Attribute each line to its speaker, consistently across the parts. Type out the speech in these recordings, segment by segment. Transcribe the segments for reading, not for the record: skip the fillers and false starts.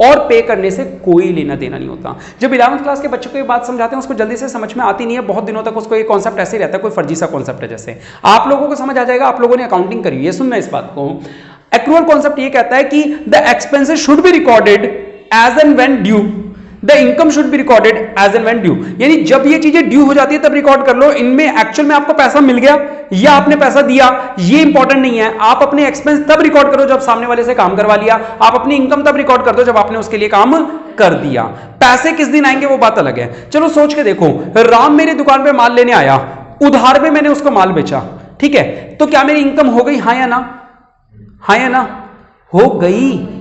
Speaker 1: और पे करने से कोई लेना देना नहीं होता। जब 11वीं क्लास के बच्चों को ये बात समझाते हैं उसको जल्दी से समझ में आती नहीं है, बहुत दिनों तक उसको ये कॉन्सेप्ट ऐसे ही रहता है, कोई फर्जी सा कॉन्सेप्ट है। जैसे आप लोगों को समझ आ जाएगा, आप लोगों ने अकाउंटिंग करी है, सुनना इस बात को। एक्रूअल कॉन्सेप्ट ये कहता है कि the expenses should be recorded as and when due, the income should be recorded as and when due. यानी जब ये चीजें ड्यू हो जाती है तब रिकॉर्ड कर लो, इनमें एक्चुअल में आपको पैसा मिल गया या आपने पैसा दिया ये इंपॉर्टेंट नहीं है। आप अपने एक्सपेंस तब रिकॉर्ड करो जब सामने वाले से काम करवा लिया, आप अपनी इनकम तब रिकॉर्ड कर दो जब आपने उसके लिए काम कर दिया। पैसे किस दिन आएंगे वो बात अलग है। चलो सोच के देखो, राम मेरी दुकान पे माल लेने आया, उधार में मैंने उसको माल बेचा, ठीक है, तो क्या मेरी इनकम हो गई? हाँ या ना? हाँ या ना? हो गई।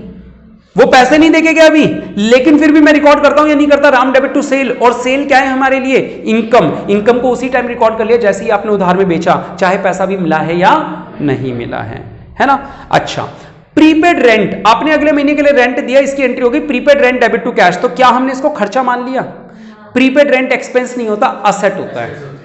Speaker 1: वो पैसे नहीं देके गया अभी, लेकिन फिर भी मैं रिकॉर्ड करता हूं या नहीं करता? राम डेबिट टू सेल, और सेल क्या है हमारे लिए? इनकम। इनकम को उसी टाइम रिकॉर्ड कर लिया जैसे ही आपने उधार में बेचा, चाहे पैसा भी मिला है या नहीं मिला है ना? अच्छा, प्रीपेड रेंट, आपने अगले महीने के लिए रेंट दिया, इसकी एंट्री होगी prepaid rent debit to cash. तो क्या हमने इसको खर्चा मान लिया? प्रीपेड रेंट एक्सपेंस नहीं होता, असेट होता है।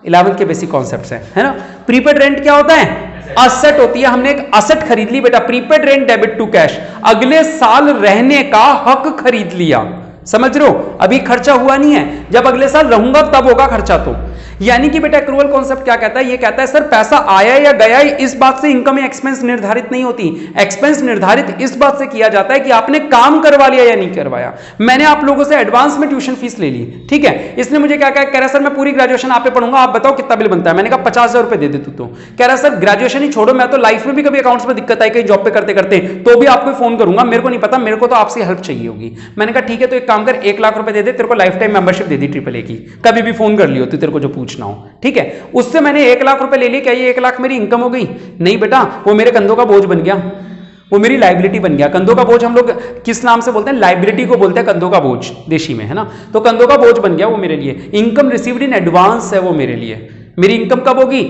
Speaker 1: 11th के बेसिक कॉन्सेप्ट्स है ना? प्रीपेड रेंट क्या होता है? असेट होती है। हमने एक असेट खरीद ली बेटा, prepaid rent debit to cash, अगले साल रहने का हक खरीद लिया। समझ रहे हो? अभी खर्चा हुआ नहीं है, जब अगले साल रहूंगा तब होगा खर्चा। तो यानी कि बेटा एक्रूअल कॉन्सेप्ट क्या कहता है? ये कहता है सर पैसा आया या गया इस बात से इनकम या एक्सपेंस निर्धारित नहीं होती। एक्सपेंस निर्धारित इस बात से किया जाता है कि आपने काम करवा लिया या नहीं करवाया। मैंने आप लोगों से एडवांस में ट्यूशन फीस ले ली, ठीक है, इसने मुझे क्या कह रहा सर मैं पूरी ग्रेजुएशन आप पे पढ़ूंगा, आप बताओ कितना बिल बनता है? मैंने कहा 50,000 रुपए दे दे तू। तो कह रहा सर ग्रेजुएशन ही छोड़ो, मैं तो लाइफ में भी कभी अकाउंट्स में दिक्कत आई कहीं जॉब पे करते करते तो भी आपको फोन करूंगा, मेरे को नहीं पता, मेरे को तो आपसे हेल्प चाहिए होगी। मैंने कहा ठीक है, तो एक काम कर 1 लाख रुपए दे दे, तेरे को लाइफ टाइम मेंबरशिप दे दी AAA की, कभी भी फोन कर लियो तो तेरे को जो पूछना हो, ठीक है। उससे मैंने 1 लाख रुपए ले लिए, क्या ये 1 लाख मेरी इनकम हो गई? नहीं बेटा, वो मेरे कंधों का बोझ बन गया, वो मेरी लाइबिलिटी बन गया। कंधों का बोझ हम लोग किस नाम से बोलते हैं? लाइबिलिटी को बोलते हैं कंधों का बोझ देशी में, है ना? तो कंधों का बोझ बन गया वो मेरे लिए। इनकम रिसीव्ड इन एडवांस है वो मेरे लिए। मेरी इनकम कब होगी?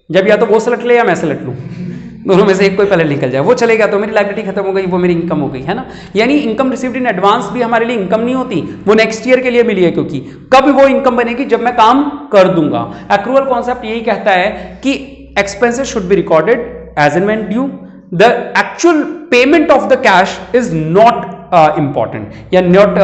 Speaker 1: जब या तो वो सलट ले या मैं सलट लूं, दोनों में से एक कोई पहले निकल जाए। वो चलेगा तो मेरी लाइबिलिटी खत्म हो गई, वो मेरी इनकम हो गई, है ना? यानी इनकम रिसीव्ड इन एडवांस भी हमारे लिए इनकम नहीं होती, वो नेक्स्ट ईयर के लिए मिली है, क्योंकि कब वो इनकम बनेगी? जब मैं काम कर दूंगा। एक्रूअल कॉन्सेप्ट यही कहता है कि expenses should be recorded as and when due, the actual payment of the cash is not important या नॉट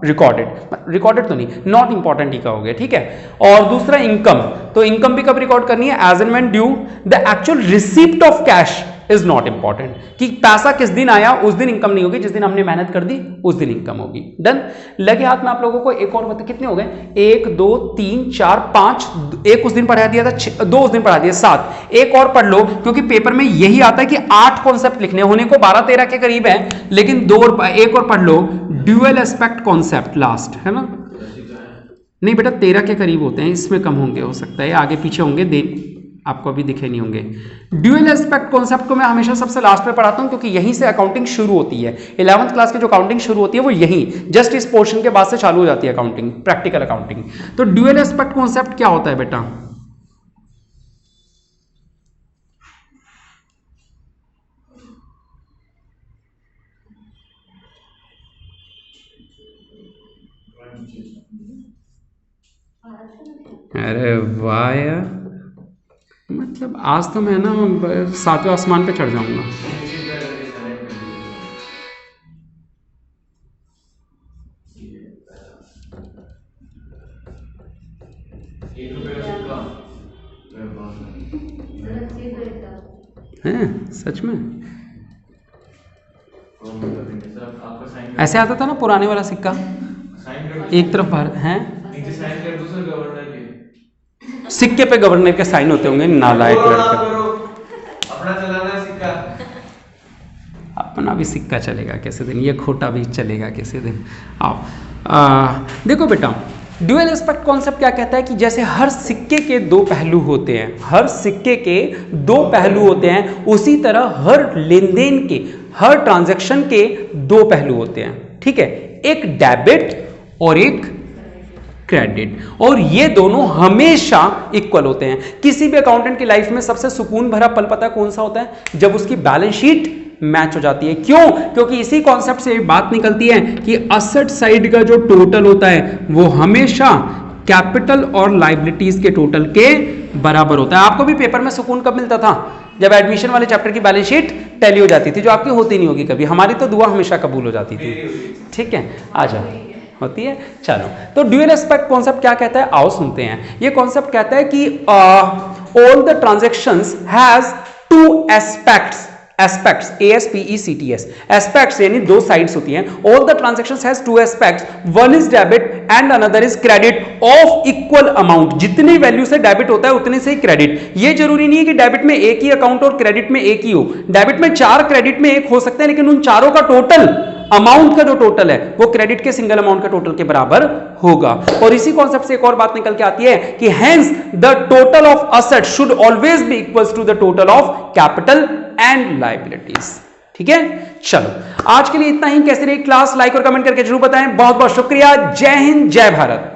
Speaker 1: रिकॉर्डेड तो नहीं, नॉट इंपॉर्टेंट ही कहोगे, ठीक है। और दूसरा इनकम, तो इनकम भी कब रिकॉर्ड करनी है? As and when due, the actual receipt of cash is not important, कि पैसा किस दिन आया उस दिन इनकम नहीं होगी, जिस दिन हमने मेहनत कर दी उस दिन इनकम होगी। डन। लगे हाथ में आप लोगों को एक और बता, कितने हो गए? 1 2 3 4 5, एक उस दिन पढ़ा दिया था, 2 उस दिन पढ़ा दिया, 7। एक और पढ़ लो, क्योंकि पेपर में यही आता है कि 8 कॉन्सेप्ट लिखने, होने को 12-13 के करीब है, लेकिन एक और पढ़ लो, ड्यूअल एस्पेक्ट कॉन्सेप्ट लास्ट, है ना? नहीं बेटा 13 के करीब होते हैं, इसमें कम होंगे, हो सकता है आगे पीछे होंगे, आपको अभी दिखे नहीं होंगे। ड्यूअल एस्पेक्ट कॉन्सेप्ट को मैं हमेशा सबसे लास्ट में पढ़ाता हूं, क्योंकि यहीं से अकाउंटिंग शुरू होती है। 11th क्लास की जो अकाउंटिंग शुरू होती है वो यहीं जस्ट इस पोर्शन के बाद से चालू हो जाती है अकाउंटिंग, प्रैक्टिकल अकाउंटिंग। तो ड्यूअल एस्पेक्ट कॉन्सेप्ट क्या होता है बेटा? अरे वाह यार, मतलब आज तो मैं ना 7वें आसमान पे चढ़ जाऊंगा। हैं सच में? ऐसे आता था ना पुराने वाला सिक्का, एक तरफ भर हैं, सिक्के पे गवर्नर के साइन होते होंगे, नालायक लड़का। अपना चलाना सिक्का, अपना भी सिक्का चलेगा किसी दिन, ये खोटा भी चलेगा किसी दिन। आओ देखो बेटा, ड्यूअल एस्पेक्ट कॉन्सेप्ट क्या कहता है कि जैसे हर सिक्के के 2 पहलू होते हैं, हर सिक्के के 2 पहलू होते हैं, उसी तरह हर लेन देन के, हर ट्रांजैक्शन के 2 पहलू होते हैं, ठीक है। एक डेबिट और एक क्रेडिट, और ये दोनों हमेशा इक्वल होते हैं। किसी भी अकाउंटेंट की लाइफ में सबसे सुकून भरा पल पता कौन सा होता है? जब उसकी बैलेंस शीट मैच हो जाती है। क्यों? क्योंकि इसी कॉन्सेप्ट से बात निकलती है कि असेट साइड का जो टोटल होता है वो हमेशा कैपिटल और लायबिलिटीज के टोटल के बराबर होता है। आपको भी पेपर में सुकून कब मिलता था? जब एडमिशन वाले चैप्टर की बैलेंस शीट टैली हो जाती थी, जो आपकी होती नहीं होगी कभी, हमारी तो दुआ हमेशा कबूल हो जाती थी। ठीक है, आ जाओ, होती है। चलो, तो ड्यूअल एस्पेक्ट कॉन्सेप्ट क्या कहता है, आओ सुनते हैं। ये कॉन्सेप्ट कहता है कि all the transactions has two aspects, aspects, ASPECTS, aspects यानी दो साइड्स होती हैं। All the transactions has two aspects, one is debit and another is credit of equal amount. जितनी वैल्यू से डेबिट होता है उतने से ही क्रेडिट। ये जरूरी नहीं है कि डेबिट में एक ही अकाउंट और क्रेडिट में एक ही हो। डेबिट में 4, क्रेडिट में 1 हो सकते हैं, लेकिन उन चारों का टोटल अमाउंट का जो टोटल है वो क्रेडिट के सिंगल अमाउंट का टोटल के बराबर होगा। और इसी कॉन्सेप्ट से एक और बात निकल के आती है कि hence the total of asset should always be equals to the total of capital and liabilities. ठीक है, चलो आज के लिए इतना ही। कैसी रही क्लास, लाइक और कमेंट करके जरूर बताएं। बहुत बहुत शुक्रिया। जय हिंद, जय भारत।